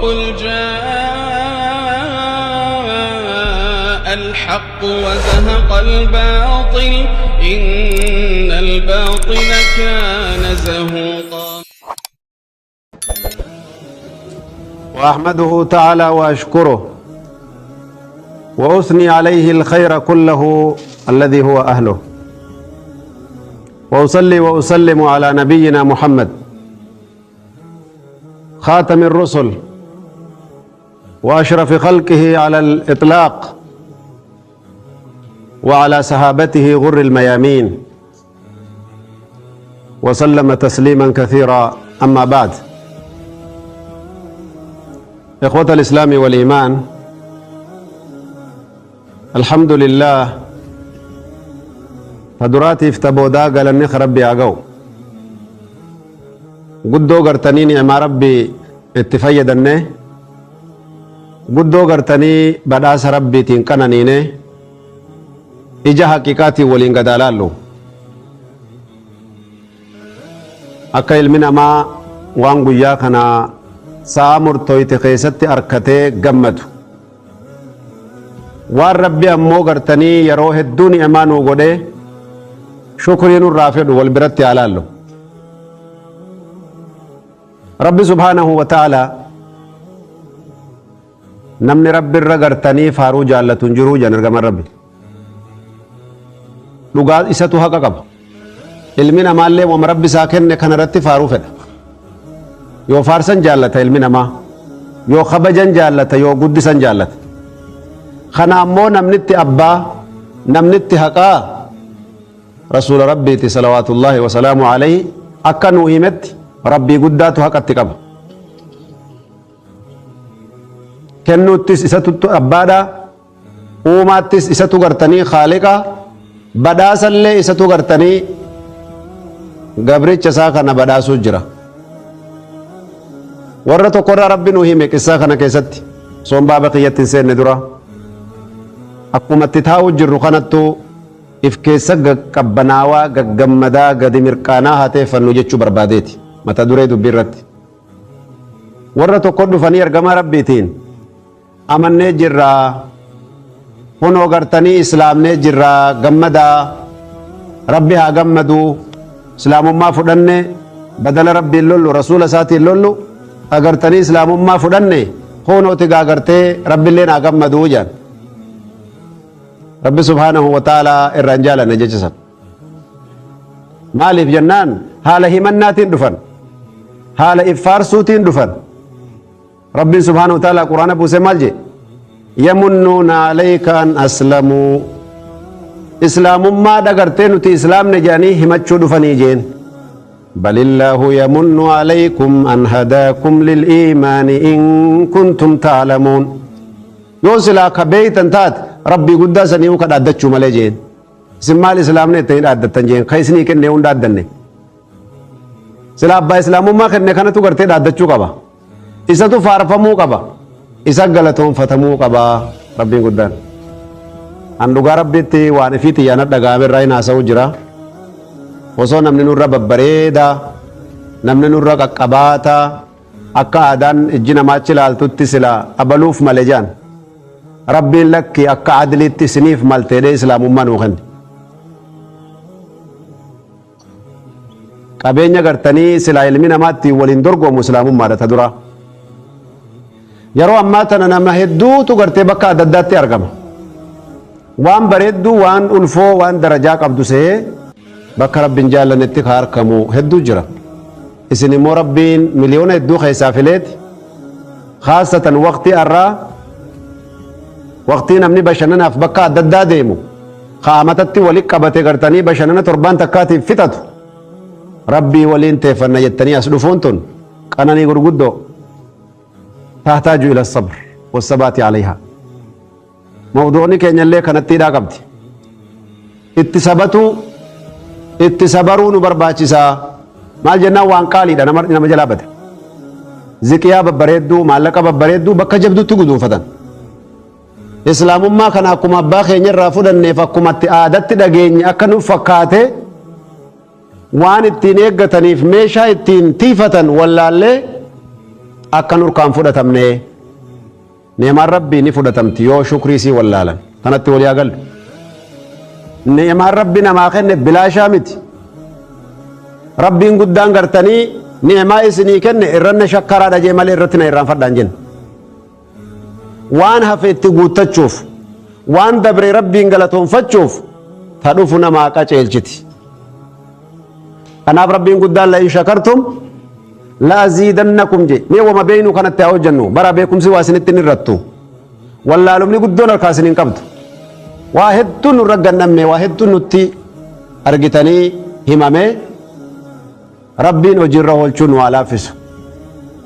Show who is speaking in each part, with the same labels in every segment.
Speaker 1: وقل جاء الحق وزهق الباطل إن الباطل كان زهوقا.
Speaker 2: وأحمده تعالى وأشكره وأثني عليه الخير كله الذي هو أهله، وأصلي وأسلم على نبينا محمد خاتم الرسل وأشرف خلقه على الإطلاق، وعلى صحابته غر الميامين، وسلم تسليما كثيرا. أما بعد، إخوة الإسلام والإيمان، الحمد لله فدراتي افتبودا قال النخ ربي أقو قدو قرتني نعم ربي اتفيدني، قدو قرتني بداس ربي تنقننيني إجا حقيقاتي ولين قدالالو أكا علمنا ما وانقو ياكنا سامر تويت خيستي أركتي قمتو وان ربي أمو قرتني يروه الدوني أمانو قده شكرين الرافد والبرت على ربي سبحانه وتعالى نمني ربي الرقرتني فارو جالة جرو جنرقم ربي لغات إساتو حقا قب علمنا ما اللي وم ربي ساكن كان رتي فارو فد يو فارسن جالة علمنا ما يو خبجن جالة يو قدسن جالة خنا أمو نمنتي أبا نمنتي حقا رسول ربي صلوات الله وسلامه عليه أكنو إيمت ربي قداتو حق اتقب كنو تس إساتو أبادا وما تس إساتو قرتني خالقا بداس اللي إساتو قرتني قبري چساخنا بداسو جرا ورطو قرى ربي نوهيمي كساخنا كيستي صوم بابا قيتين سين ندرا أقوم اتتاو جرو خانتو if keessa qabbanaawaa gaggammadaa gadi mirqaanaa hatee fannu jechuu barbaadeeti mata duree dubbii irratti. Warra tokko dhufanii ergama rabbiitiin amannee jirraa, kunoo gartanii islaamnee jirraa, gammadaa rabbi haa gammaduu, islaamummaa fudhanne badala rabbiin lollu rasuula isaatiin lollu agartanii islaamummaa fudhanne kunooti gaagartee rabbiilleen haa gammaduu jedhan. رب سبحانه وتعالى الرجال نجسا مالف جنان حال همناتين دفن حال إفار سوتين دفن رب سبحانه وتعالى قرآن أبو سمالجي يمنون عليك أن أسلموا إسلام ما دقرتين تي إسلام نجاني همتشو دفني جين بل الله يمن عليكم أن هداكم للإيمان إن كنتم تعلمون يوصلا كبيتا تات ربي قداسني وقد أدتشو ملاجين سمال إسلام نتين أدتن جين خيسني كن نيون دادني سلاب با إسلام ما كن كانت تقرتي أدتشو قبا إسا تو فارفمو قبا إسا غلطهم فتمو قبا ربي قدان أندوغا ربي تي وانفيتي يانا دقام الرأي ناسا وجرا وصو نمن نور رب بريدا نمن نور رب قباتا أكا آدان إجينا ماتشل آلتوتي سلا أبلوف ملجان ربي لك أكا عدلي تسنيف مالتي إسلام ما نوخن قبينيا قرتني سلا علمنا ماتي ولين درقو مسلام ما تدرا يرو أماتنا نما هدو تو قرتي بكا دداتي أرقم وان بريدو وان ألفو وان درجاك عبدو سي بكا رب جالا نتخار كمو هدو جرا إسني مو ربين مليون هدو خيسافلت خاصة وقتي أرى وقتين امني بشننا في بكا ددا ديمو خامتتي ولي قبتي قرتني بشننا تربان تكاتي فتت ربي ولين تفن يتني اسلفونتون قناني غرغدو تحتاج الى الصبر والثبات عليها موضوعني كان يلي كانت تيدا قبتي اتسبرون برباچسا مال جنا وان قالي دا نما جلابت زكيا ببريدو مالكا ببريدو بكا جبدو تغدو فتن إسلام ما كان أكما باخي نرافو دنيف أكما تآدت دقيني أكنو فكاته وان التين يقتنيف ميشا التين تيفة ولا اللي akka nurkaan fudhatamne neemaan rabbii ni fudhatamti yoo shukrii sii wallaalan tanatti walii agallu neemaan rabbi namaa kenne bilaashaa miti rabbiin guddaan gartanii neemaa isinii kenne irranna shakkaraadha jee malee irratti na irraanfadhaan jenna waan hafe itti guuttachuuf waan dabre rabbiin galatoonfachuuf ta dhufu namaa qaceelchiti kanaaf rabbiin guddaan la in shakartum la aziidannakum je mee wama beeynu kanatti haa hojjennu bara beekumsi waa isinitti hin irrattu wallaalumni guddoon harkaa isin hin qabdu waa hedduun nurra gannamne waa hedduun nutti argitanii himame rabbiin hojiirra oolchuun waa laaffisu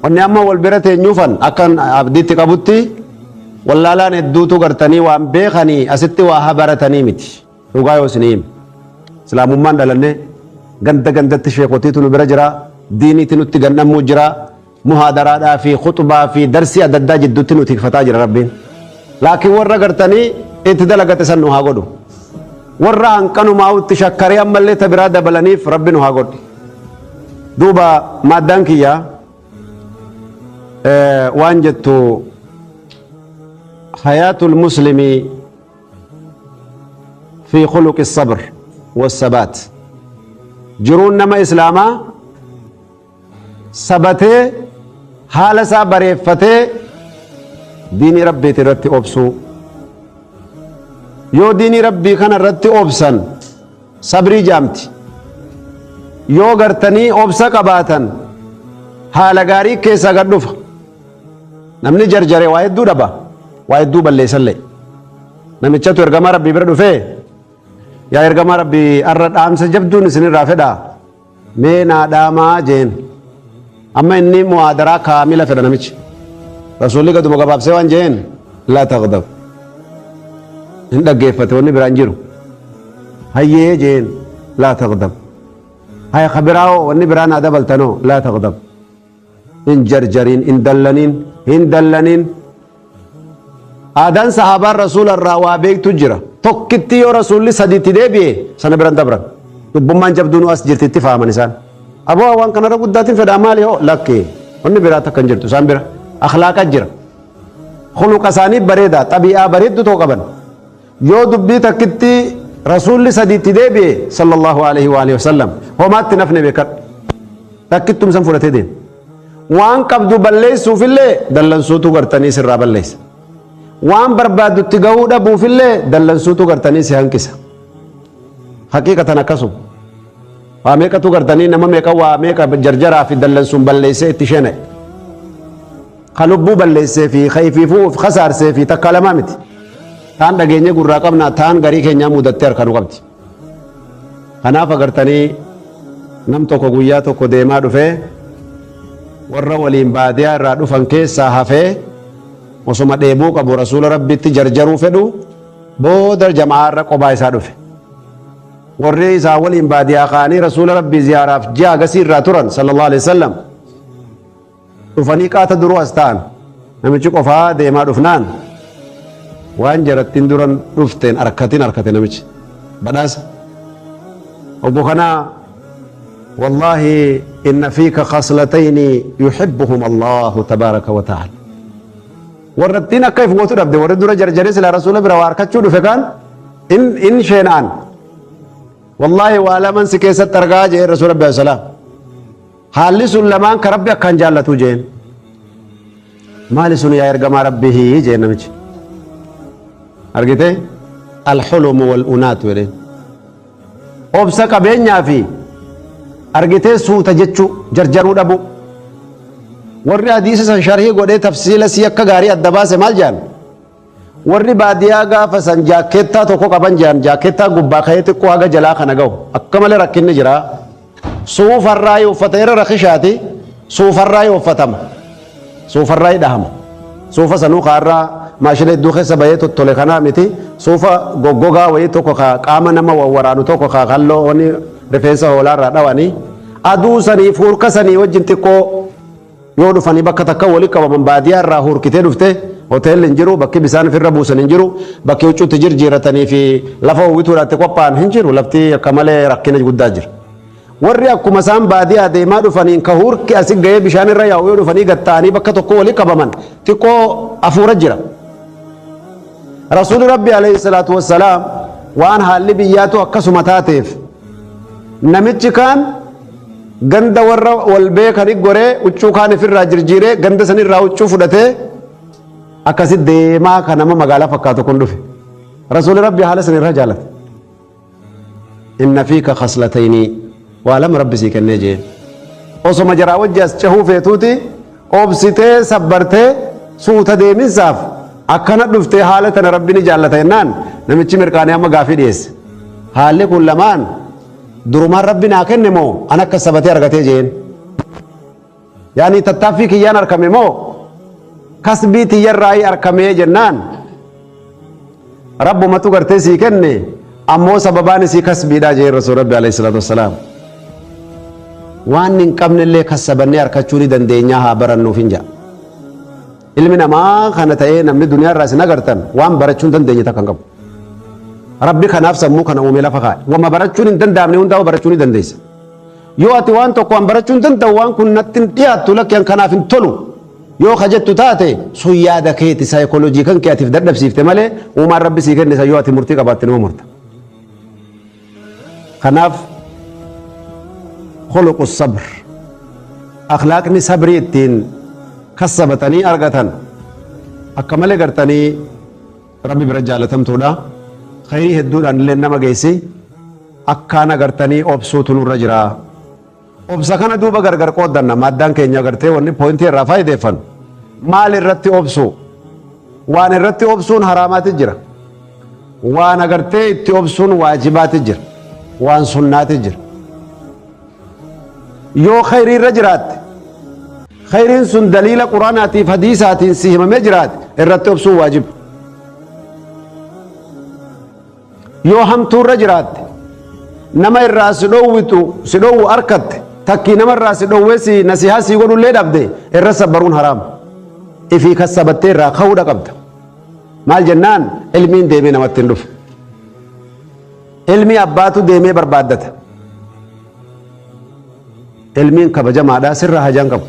Speaker 2: wanni amma wal bira teenyuufan akkan abdiitti qabutti wallaalaan hedduutu gartanii waan beekanii asitti waa habaratanii miti dhugaa yoo isinii hime islaamummaan dhalanne ganda gandatti sheekotiitu nu bira jira diiniitti nutti gannamuu jira muhaadaraadhaa fi khuxbaa fi darsii adda addaa jidduutti nuti tikfataa jira rabbiin laakiin warra gartanii itti dalagate san nu haa godhu warra hanqanumaa'utti shakkaree ammallee ta biraa dabalaniif rabbi nu haa godhu duuba maaddaan kiyya waan jettu حياة المسلم في خلق الصبر والثبات جرون نما إسلاما ثبته حالسا بريفته دين ربي ترتي أبسو يو دين ربي كان رتي أبسن صبري جامتي يو غرتني أبسا قباتن حال غاري كيسا غدوف نمني جرجري واحد دو دبا waa hedduu balleessallee namichatu ergamaa rabbii bira dhufee yaa ergamaa rabbii arra dhaamsa jabduun isinirraa fedhaa mee naa dhaamaa jeen amma inni muhaadaraa kaamila fedha namichi rasuulli gaduma gabaabsee waan jeen laa taqdab hin dhaggeeffate wanni biraan jiru hayyee jeen laa taqdab haya kabiraao wanni biraa naa dabaltanoo laa taqdab hin jarjariin hin dallaniin آدان صحابة رسول الله وابيك تجرا توكتي يو رسول سدي تدبي سنة بران دبران بمان جب دونو أسجر تتفاهم نسان أبو أوان كان رب داتين في دامالي هو لكي وني براتا كنجر تسان برا أخلاق جرا خلق ساني بريدا طبيعة بريد تو قبن يو دبي تكتي رسول سدي تدبي صلى الله عليه وآله وسلم هو ما تنفني بكر تكتم سنفرة دين وان قبضو بليسو في اللي دلن سوتو غرتني سرا بليس waan barbaadutti gahuu dhabuufillee dallansuutu gartanii si hanqisa haqiiqatan akkasuma waa meeqatu gartanii nama meeqa waa meeqa jarjaraa fi dallansuun balleessee itti shene ka lubbuu balleessee fi khayfiifuu khasaarsee fi takka lamaa miti taan dhageenye gurraa qabna taan garii keenyaa mudattee harka nu qabdi kanaaf agartanii nam tokko guyyaa tokko deemaa dhufee warra waliin baadiyaa irraa dhufan keessaa hafee osuma dheebuu qabu rasuula rabbitti jarjaruu fedhu booda jamaarra qobaa isaa dhufe warri isaa waliin baadiyaa kaanii rasuula rabbii ziyaaraaf ji'a agasii irraa turan sallallahu alaihi wasallam dhufanii qaata duruu as ta'an namichi qofaa deemaa dhufnaan waan jarattiin duran dhufteen arkate namichi badhaasa obbo kanaa wallaahi inna fiika khaslatayni yuhibbuhum allahu tabaaraka wa ta'ala warrattiin akka if gootu dhabde warri dura jarjaree sila rasuula bira waa harkachuu dhufe kaan in sheena'an wallaahi waa laman si keessatti argaa jee rasuula rabbi salaam haalli sun lamaan ka rabbi akkaan jaallatu jeen maali sun yaa ergamaa rabbihi jeen namichi argite alxulumu wal'unaatu jedheen obsa qabeenyaa fi argitee suuta jechuu jarjaruu dhabu warri hadiisa san sharhii godhee tafsiila si akka gaarii adda baase maal jaan warri baadiyaa gaafa san jaakettaa tokko qaban jaan jaakettaa gubbaa ka'ee xiqqoo haga jalaa kana ga'u akka malee rakkinni jira suufarraa yoo uffata irra rakishaati suufarraa yoo uffatama suufarraa dhahama suufa sanuu kaarraa maashina hedduu keessa bahee tottole kanaa miti suufa goggogaa wayii tokko ka qaama nama wawwaraanu tokko ka kalloo wani rifeensa hoolaarraa dhawanii aduu sanii fuurka sanii wajjin xiqqoo yoo dhufanii bakka takka walii qabaman baadiyaa irraa hurkitee dhufte hoteelli hin jiru bakki bisaan ofirra buusan hin jiru bakki huccuutti jirjiiratanii fi lafa uwwituudhaatti qophaa'an hin jiru lafti akka malee rakkina guddaa jira warri akkuma isaan baadiyaa deemaa dhufaniin ka hurki asi ga'ee bishaan irra yaa'u yoo dhufanii gatta'anii bakka tokko walii qabaman xiqqoo afuura jira. Rasuulli Rabbi alayhi salaatu wassalaam waan haalli biyyaatu akkasuma taateef namichi kaan ganda warra wal beekanii goree huccuu kaan ifirraa jirjiiree ganda sanirraa huccuu fudhatee akkasi deemaa kan nama magaalaa fakkaatu kun dhufe. Rasuulli Rabbi haala sanirraa jaalate. Inna fiika khaslatayni waa lama Rabbi sii kennee jeen. Osoma jaraa wajji as cahuu feetuuti obsitee sabbartee suuta deeminsaaf akkana dhuftee haala tana Rabbi ni jaallata jennaan namichi mirqaanee amma gaafii dhiyeesse. Haalli kun lamaan durumaan Rabbi naa kenne moo an akka sabatee argatee jeen. Yaani tattaaffii kiyyaan argame moo kasbii tiyyarraa argamee jennaan Rabbumatu gartee sii kenne ammoo sababaan isii kasbiidhaa jee Rasuul Rabbi alayhi salaatu wassalaam. Waan hin qabnellee kassabannee harkachuu ni dandeenya haa barannuuf hin jaa. Ilmi namaa kana ta'ee namni duniyaa irraa isin agartan waan barachuu hin dandeenye takka hin qabu. Rabbi kanaaf sammuu kana uumee lafa kaa'e. Wama barachuun hin danda'amne hundaa'u barachuu ni dandeessa. Yoo ati waan tokko waan barachuu hin danda'u waan kun natti hin dhiyaattu lakkeen kanaaf hin tolu yoo kajettu taate sun yaada keeti saayikooloojii kan keetiif dadhabsiifte malee uumaan Rabbi sii kenne yoo ati murtii qabaatte nama murta. Kanaaf khuluqu sabr akhlaaqni sabrii ittiin kassabatanii argatan akka malee gartanii Rabbi bira jaalatamtuudha. Khayrii hedduudhaan illee nama geessi akkaan agartanii obsuutu nurra jira. Obsa kana duuba gargar qooddanna maddaan keenya agartee wanni poointii irraa faayideeffan maal irratti obsu waan irratti obsuun haraamaati jira waan agartee itti obsuun waajibaati jira waan sunnaati jira. Yoo khayrii irra jiraatte khayriin sun daliila quraanaatiif hadiisaatiin si himamee jiraate irratti obsuun waajiba. Yoo hamtuu irra jiraatte nama irraa si dhoowwu arkatte takkii nama irraa si dhoowwee si nasihaa si godhullee dhabde irra sabbaruun haraam. Ifii kassabattee irraa ka'uudha qabda. Maal jennaan ilmiin deemee namatti hin dhufu. Ilmi abbaatu deemee barbaaddata. Ilmiin kabajamaadhaa sirra hajaan qabu.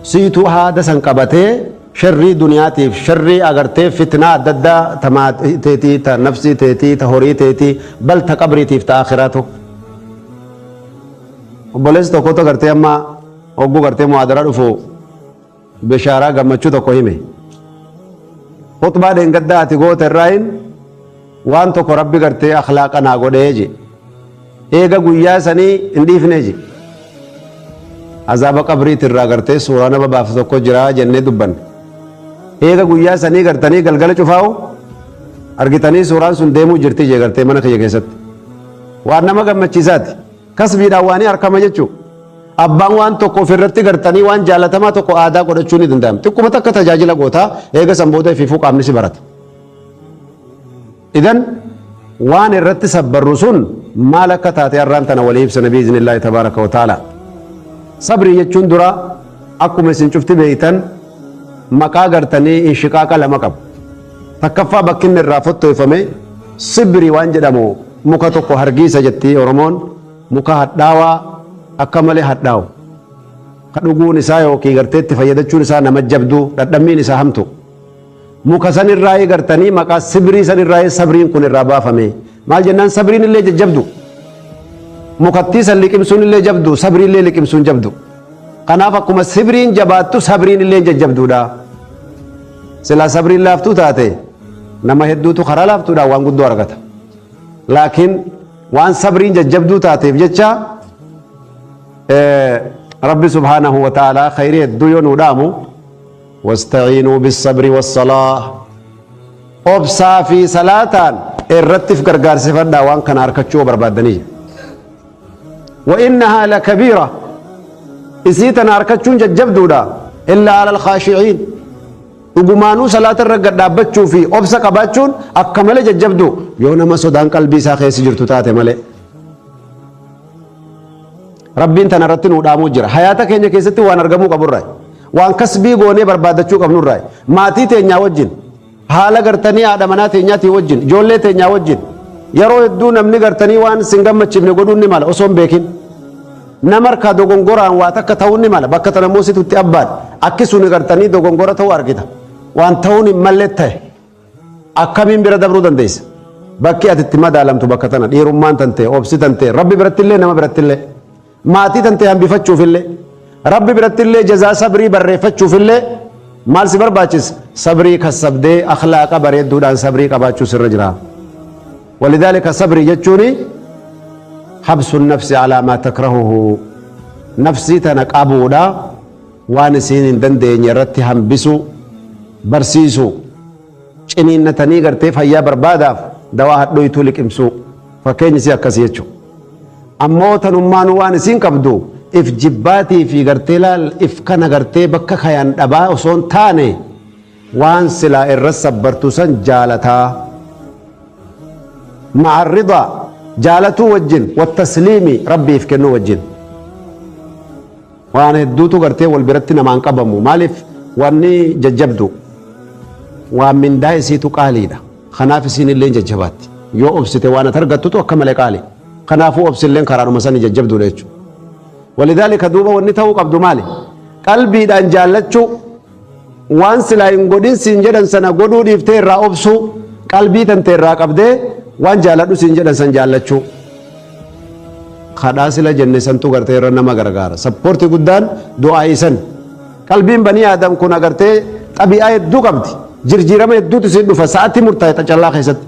Speaker 2: Siituu haada san qabatee sharrii duniyaatiif sharrii agartee fitnaa adda addaa ta maateetii ta nafsii teetii ta horii teetii bal ta qabriitiif ta akhiraatu. Obboleessi tokkotu agartee amma hogguu gartee muhaadaraa dhufu bishaaraa gammachuu tokko hime. Khutbaa dheengaddaa ati goota irraayin waan tokko Rabbi gartee akhlaaqa naa godhee je eega guyyaa sanii hin dhiifnee je. Azaaba qabriit irraa gartee suuraa nama baafu tokko jira jennee dubbanne. Eega guyyaa sanii gartanii galgala cufaa'u argitanii suuraan sun deemuu jirti jee gartee mana kiyya keessatti. Waan nama gammachiisaati. Kasbiidhaan waanii harkama jechuu. Abbaan waan tokko ofirratti gartanii waan jaalatamaa tokko aadaa godhachuu ni danda'ama. Xiqquma takka tajaajila gootaa eega sanboota ifiifuu qaamni si barata. Idan waan irratti sabbarru sun maal akka taate har'aan tana walii ibsana biiznillaahi tabaaraka wa ta'ala. Sabrii jechuun dura akkuma isin cufti beeytan maqaa gartanii inshiqaaqa lama qabu. Takkaffaa bakkinni irraa fottoofame sibrii waan jedhamu muka tokko hargiisa jettii Oromoon muka hadhaawaa akka malee hadhaawu. Ka dhuguun isaa yookiin gartee itti fayyadachuun isaa nama jabduu dhadhammiin isaa hamtu. Muka san irraa gartanii maqaa sibrii san irraa sabriin kun irraa baafame. Maal jennaan sabriin illee jajjabdu. Mukattii san liqimsuun illee jabdu sabrii illee liqimsuun jabdu. Kanaaf akkuma sibriin jabaattu sabriin illee jajjabduudha. Silaa sabriin laaftuu taate nama hedduutu karaa laaftuudhaan waan guddoo argata. Laakiin waan sabriin jajjabduu taateef jecha Rabbi subhaanahu wa ta'ala khayrii hedduu yoo nuu dhaamu wasta'iinuu bisabri wassalaa obsaa fi salaataan irrattiif gargaarsifadhaa waan kana harkachuu barbaaddanii. وإنها لكبيرة إسيتنا أركتشون ججبدودا إلا على الخاشعين وقمانو صلاة الرقد دابتشو في أبسا قباتشون أكمل ججبدو يونا ما صدان قلبي ساخي سجرتو تاتي ملي ربي انتنا رتنو دامو جرا حياتك هنجا كيستي وان أرقمو قبر راي وان كسبي قوني بربادتشو قبنو راي ماتي تينيا وجن حالا قرتني آدمنا تينيا تي وجن جولي تينيا وجن yeroo hedduu namni gartanii waan sin gammachiifne godhuun ni mala osoo hin beekin namarka dogongoraan waa takka ta'uun ni mala bakka tana moositutti abbaan akkisuun gartanii dogongora ta'uu argita waan ta'uun hin malle ta'e akkamiin bira dabruu dandeessa bakki ati itti madaalamtu bakka tana dhiirummaan tante obsi tante rabbi birattillee nama birattillee maatii tante hambifachuufillee rabbi birattillee jazaa sabrii barreeffachuufillee maal si barbaachis sabrii kasabdee akhlaaqa bareedduudhaan sabrii qabaachuu sirra jira ولذلك صبري جتوني حبس النفس على ما تكرهه نفسي تنقابودا وانسين دندين يرتي هم بسو برسيسو چنين نتني غرتي فيا بربادا دواء دويتو لك امسو فكين سي اكسيچو امو تنمان وانسين قبدو اف جباتي في غرتلال اف كان غرتي بك خيان دبا وسون تاني وان سلا الرسبرتو سن جالتا مع الرضا جالتو وجن والتسليم ربي يفكنو وجن وانا دوتو غرتي والبرتنا ما انقبمو مالف واني ججبدو ومن دايسيتو قاليدا خناف سين اللي ججبات يو ابسته وانا ترغتو كمل قالي خنافو ابس اللي قرارو مسني ججبدو ليچو ولذلك دوبا وني تو قبدو مالي قلبي دان جالچو وان سلاين غودين سنجدن سنا غودو ديفته را ابسو قلبي تنته را قبده وان جالدو سنجدن سن جالچو خدا سلا جنة سنتو کرتے رنا ما گرگارا سپورتی گدان دعائی سن قلبین بنی آدم کو نگرتے طبیعہ دو قبضی جرجیرہ میں دو تسید دفع ساعتی مرتاحتا چلا خیست